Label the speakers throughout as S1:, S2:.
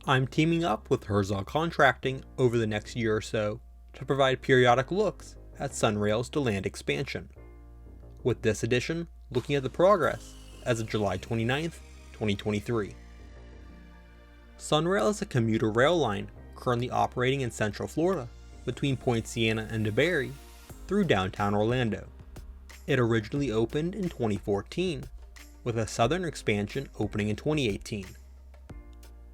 S1: I'm teaming up with Herzog Contracting over the next year or so to provide periodic looks at Sunrail's Deland expansion. With this edition, looking at the progress as of July 29th, 2023. Sunrail is a commuter rail line currently operating in Central Florida between Point Siena and Debary through downtown Orlando. It originally opened in 2014, with a southern expansion opening in 2018.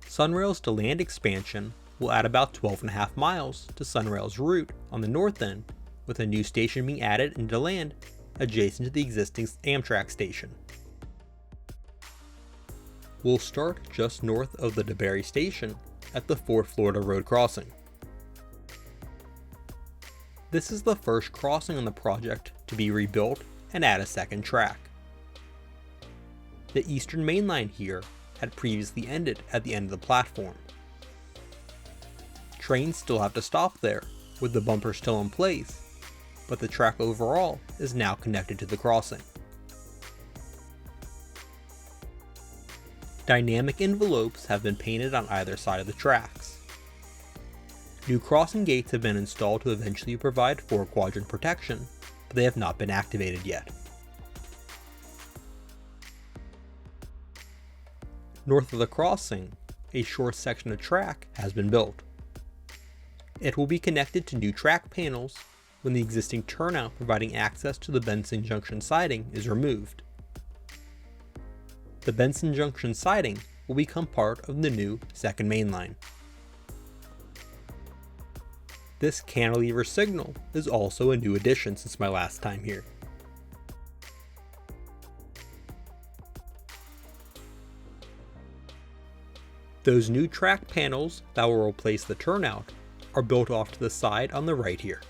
S1: Sunrail's Deland expansion will add about 12.5 miles to Sunrail's route on the north end, with a new station being added in Deland adjacent to the existing Amtrak station. We'll start just north of the Debary station at the Fort Florida Road crossing. This is the first crossing on the project to be rebuilt and add a second track. The Eastern Main Line here had previously ended at the end of the platform. Trains still have to stop there, with the bumper still in place, but the track overall is now connected to the crossing. Dynamic envelopes have been painted on either side of the tracks. New crossing gates have been installed to eventually provide 4-quadrant protection, but they have not been activated yet. North of the crossing, a short section of track has been built. It will be connected to new track panels when the existing turnout providing access to the Benson Junction siding is removed. The Benson Junction siding will become part of the new second main line. This cantilever signal is also a new addition since my last time here. Those new track panels that will replace the turnout are built off to the side on the right here.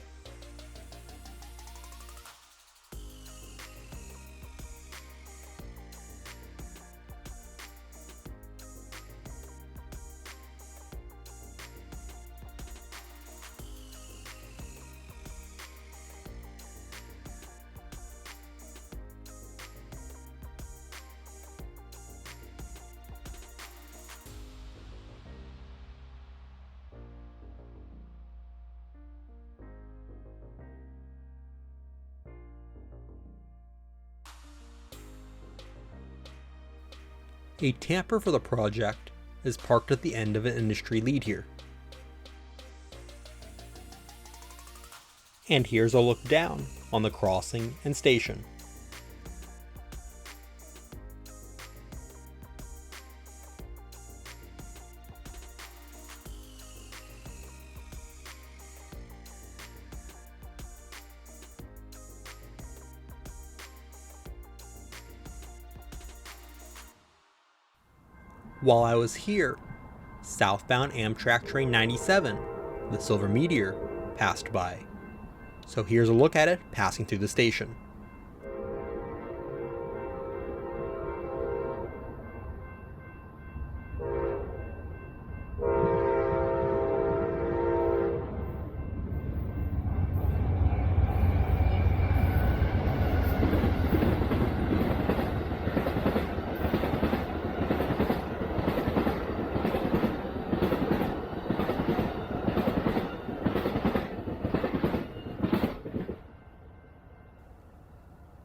S1: A tamper for the project is parked at the end of an industry lead here. And here's a look down on the crossing and station. While I was here, southbound Amtrak train 97, the Silver Meteor, passed by. So here's a look at it passing through the station.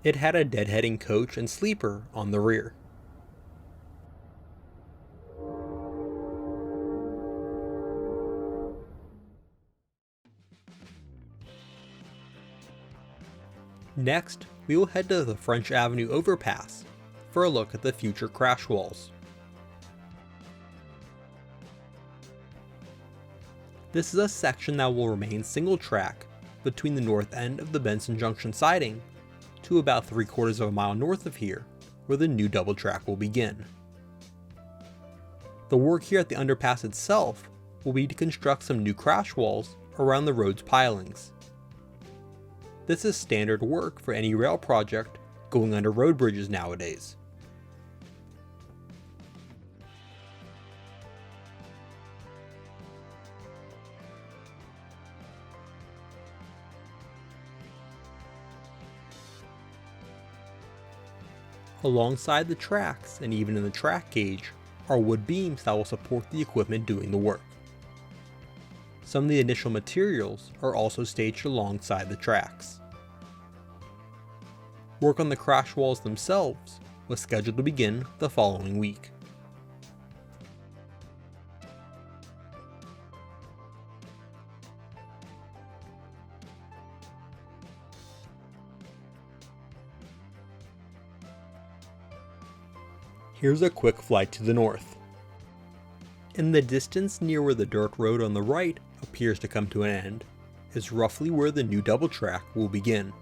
S1: It had a deadheading coach and sleeper on the rear. Next, we will head to the French Avenue overpass for a look at the future crash walls. This is a section that will remain single track between the north end of the Benson Junction siding to about 3/4 of a mile north of here, where the new double track will begin. The work here at the underpass itself will be to construct some new crash walls around the road's pilings. This is standard work for any rail project going under road bridges nowadays. Alongside the tracks and even in the track gauge are wood beams that will support the equipment doing the work. Some of the initial materials are also staged alongside the tracks. Work on the crash walls themselves was scheduled to begin the following week. Here's a quick flight to the north. In the distance near where the dirt road on the right appears to come to an end, is roughly where the new double track will begin.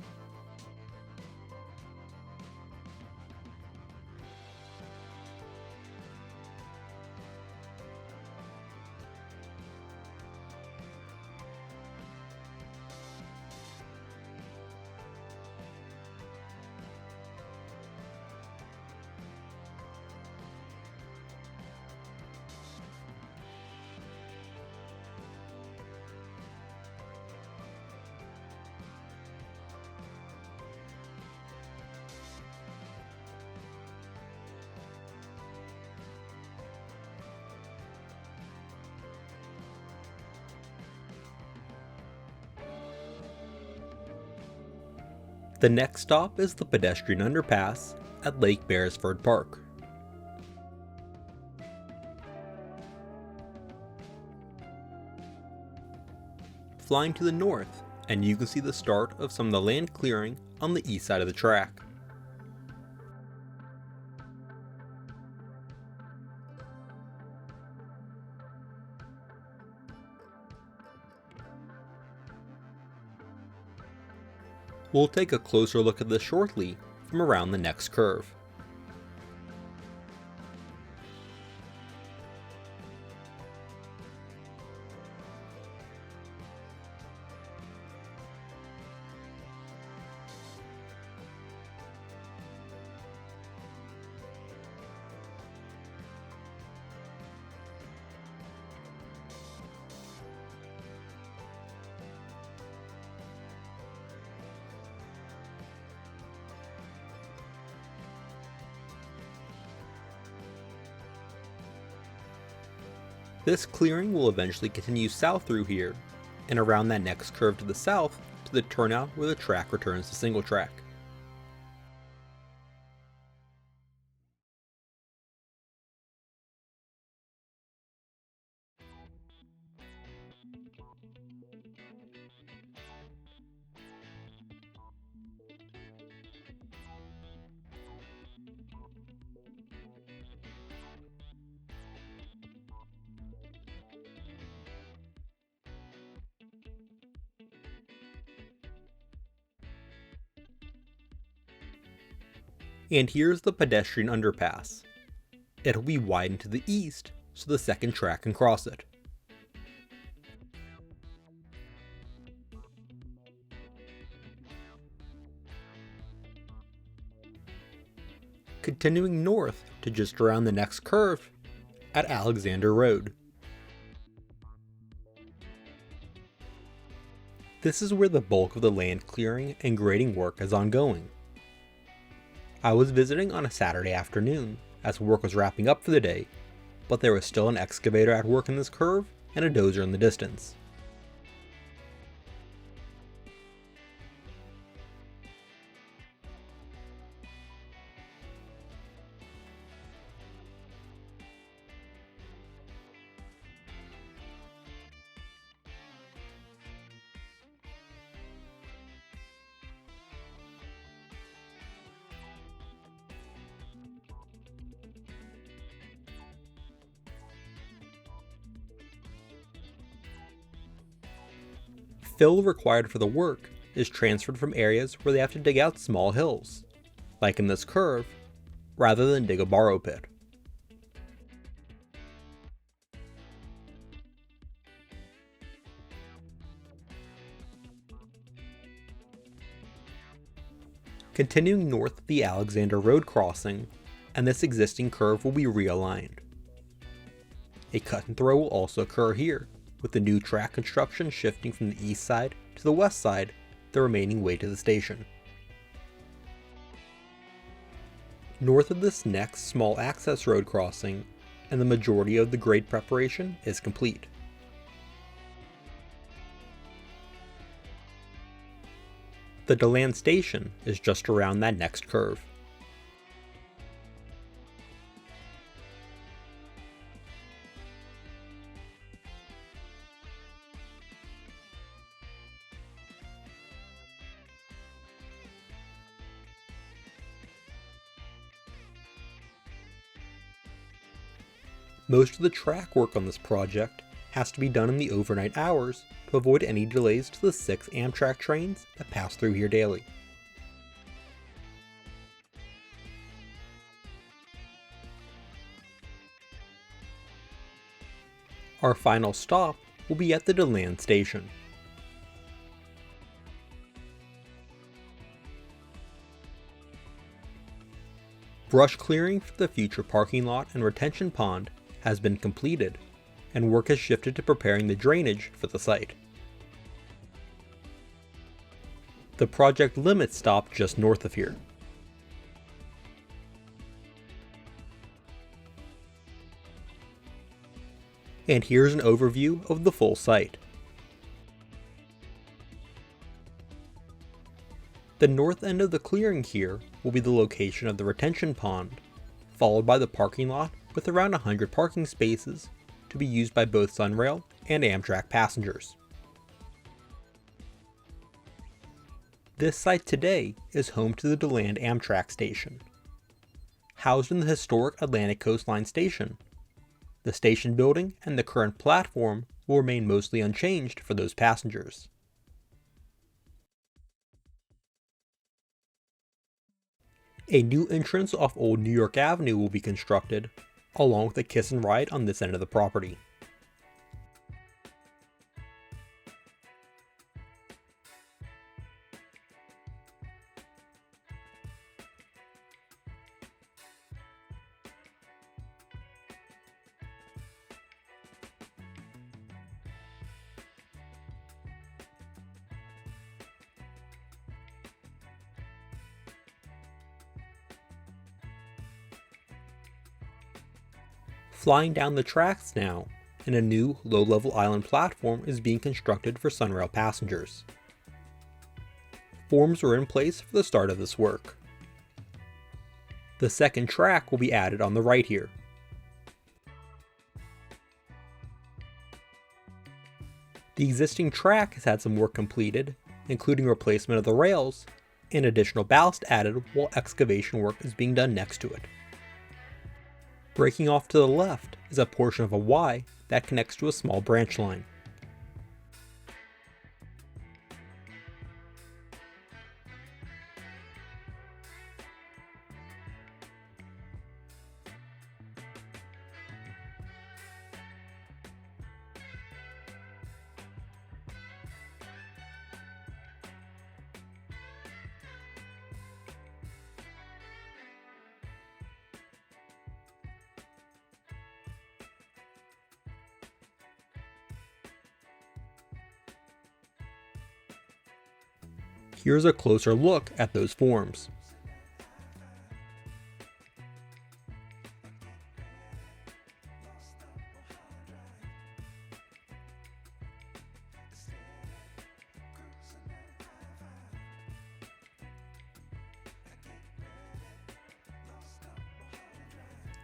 S1: The next stop is the pedestrian underpass at Lake Beresford Park. Flying to the north, and you can see the start of some of the land clearing on the east side of the track. We'll take a closer look at this shortly from around the next curve. This clearing will eventually continue south through here, and around that next curve to the south to the turnout where the track returns to single track. And here's the pedestrian underpass. It'll be widened to the east so the second track can cross it. Continuing north to just around the next curve at Alexander Road. This is where the bulk of the land clearing and grading work is ongoing. I was visiting on a Saturday afternoon as work was wrapping up for the day, but there was still an excavator at work in this curve and a dozer in the distance. Fill required for the work is transferred from areas where they have to dig out small hills, like in this curve, rather than dig a borrow pit. Continuing north of the Alexander Road crossing, and this existing curve will be realigned. A cut and throw will also occur here, with the new track construction shifting from the east side to the west side the remaining way to the station. North of this next small access road crossing and the majority of the grade preparation is complete. The Deland station is just around that next curve. Most of the track work on this project has to be done in the overnight hours to avoid any delays to the 6 Amtrak trains that pass through here daily. Our final stop will be at the Deland station. Brush clearing for the future parking lot and retention pond has been completed, and work has shifted to preparing the drainage for the site. The project limits stop just north of here. And here's an overview of the full site. The north end of the clearing here will be the location of the retention pond, followed by the parking lot with around 100 parking spaces to be used by both Sunrail and Amtrak passengers. This site today is home to the Deland Amtrak station. Housed in the historic Atlantic Coast Line station, the station building and the current platform will remain mostly unchanged for those passengers. A new entrance off Old New York Avenue will be constructed, along with a kiss and ride on this end of the property. Flying down the tracks now, and a new low-level island platform is being constructed for Sunrail passengers. Forms were in place for the start of this work. The second track will be added on the right here. The existing track has had some work completed, including replacement of the rails, and additional ballast added while excavation work is being done next to it. Breaking off to the left is a portion of a Y that connects to a small branch line. Here's a closer look at those forms.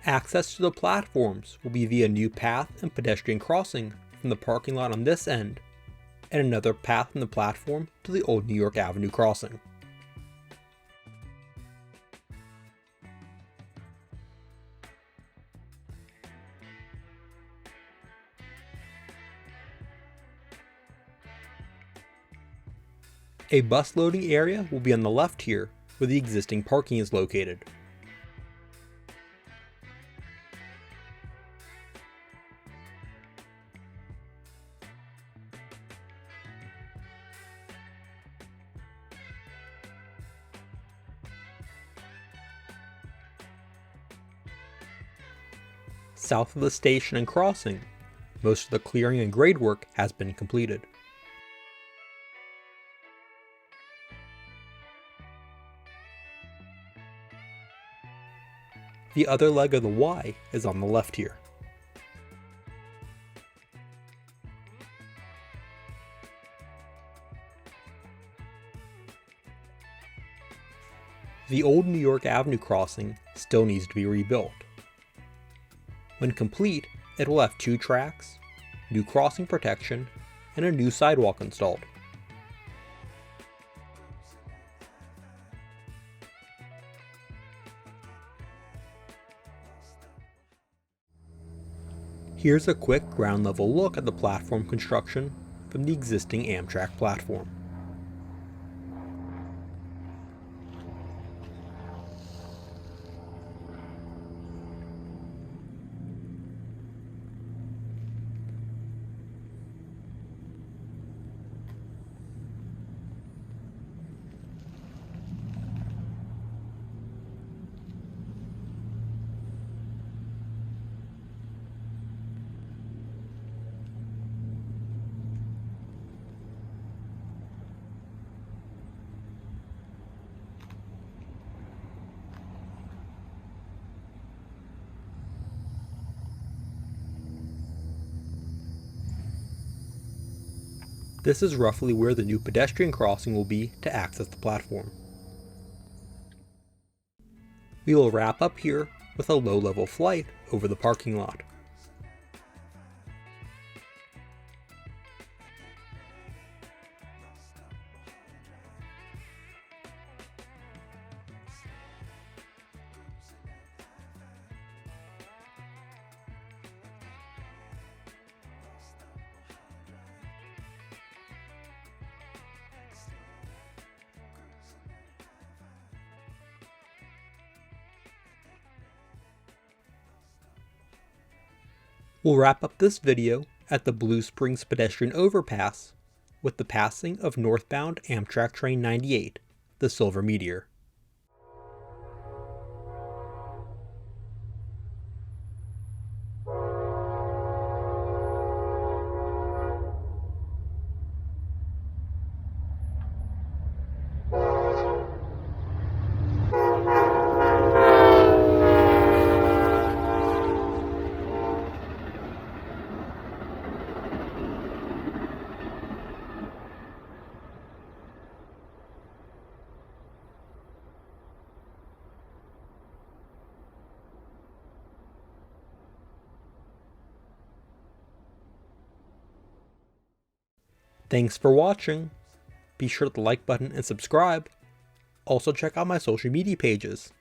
S1: Access to the platforms will be via new path and pedestrian crossing from the parking lot on this end, and another path from the platform to the Old New York Avenue crossing. A bus loading area will be on the left here, where the existing parking is located. South of the station and crossing, most of the clearing and grade work has been completed. The other leg of the Y is on the left here. The old New York Avenue crossing still needs to be rebuilt. When complete, it will have 2 tracks, new crossing protection, and a new sidewalk installed. Here's a quick ground level look at the platform construction from the existing Amtrak platform. This is roughly where the new pedestrian crossing will be to access the platform. We will wrap up here with a low-level flight over the parking lot. We'll wrap up this video at the Blue Springs pedestrian overpass with the passing of northbound Amtrak Train 98, the Silver Meteor. Thanks for watching. Be sure to like button and subscribe. Also check out my social media pages.